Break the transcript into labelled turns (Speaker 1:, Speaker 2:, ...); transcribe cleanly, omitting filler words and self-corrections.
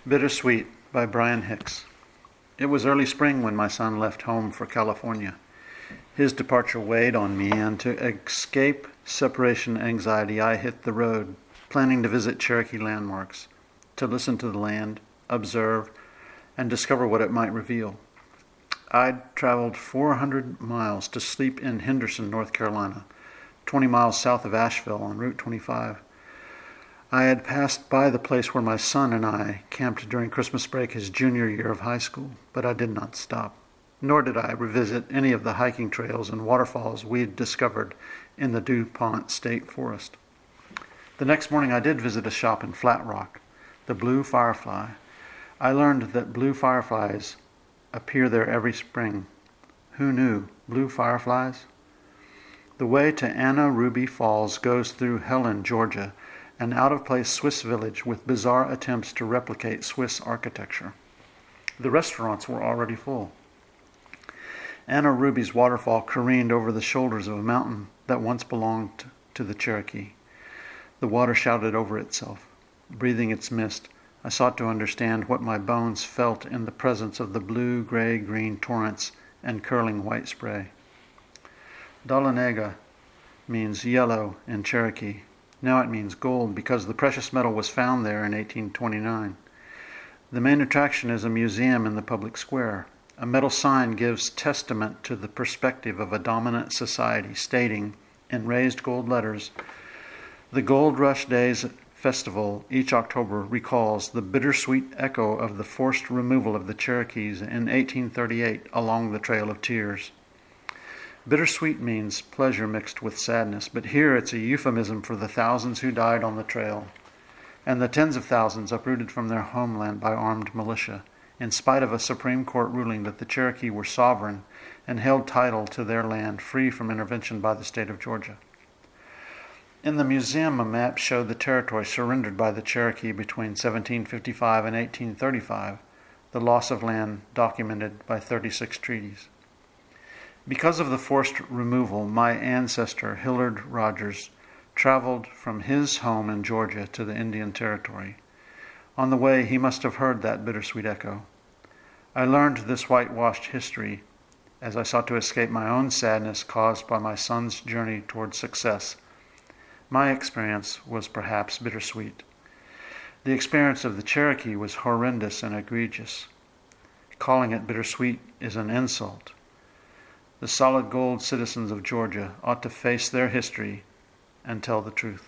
Speaker 1: Bittersweet by Brian Hicks. It was early spring when my son left home for California. His departure weighed on me, and to escape separation anxiety, I hit the road, planning to visit Cherokee landmarks, to listen to the land, observe, and discover what it might reveal. I'd traveled 400 miles to sleep in Henderson, North Carolina, 20 miles south of Asheville on Route 25. I had passed by the place where my son and I camped during Christmas break his junior year of high school, but I did not stop. Nor did I revisit any of the hiking trails and waterfalls we'd discovered in the DuPont State Forest. The next morning I did visit a shop in Flat Rock, the Blue Firefly. I learned that blue fireflies appear there every spring. Who knew? Blue fireflies? The way to Anna Ruby Falls goes through Helen, Georgia, an out-of-place Swiss village with bizarre attempts to replicate Swiss architecture. The restaurants were already full. Anna Ruby's waterfall careened over the shoulders of a mountain that once belonged to the Cherokee. The water shouted over itself. Breathing its mist, I sought to understand what my bones felt in the presence of the blue, gray, green torrents and curling white spray. Dahlonega means yellow in Cherokee. Now it means gold because the precious metal was found there in 1829. The main attraction is a museum in the public square. A metal sign gives testament to the perspective of a dominant society, stating, in raised gold letters, "The Gold Rush Days Festival each October recalls the bittersweet echo of the forced removal of the Cherokees in 1838 along the Trail of Tears." Bittersweet means pleasure mixed with sadness, but here it's a euphemism for the thousands who died on the trail, and the tens of thousands uprooted from their homeland by armed militia, in spite of a Supreme Court ruling that the Cherokee were sovereign and held title to their land free from intervention by the state of Georgia. In the museum, a map showed the territory surrendered by the Cherokee between 1755 and 1835, the loss of land documented by 36 treaties. Because of the forced removal, my ancestor, Hillard Rogers, traveled from his home in Georgia to the Indian Territory. On the way, he must have heard that bittersweet echo. I learned this whitewashed history as I sought to escape my own sadness caused by my son's journey toward success. My experience was perhaps bittersweet. The experience of the Cherokee was horrendous and egregious. Calling it bittersweet is an insult. The solid gold citizens of Georgia ought to face their history and tell the truth.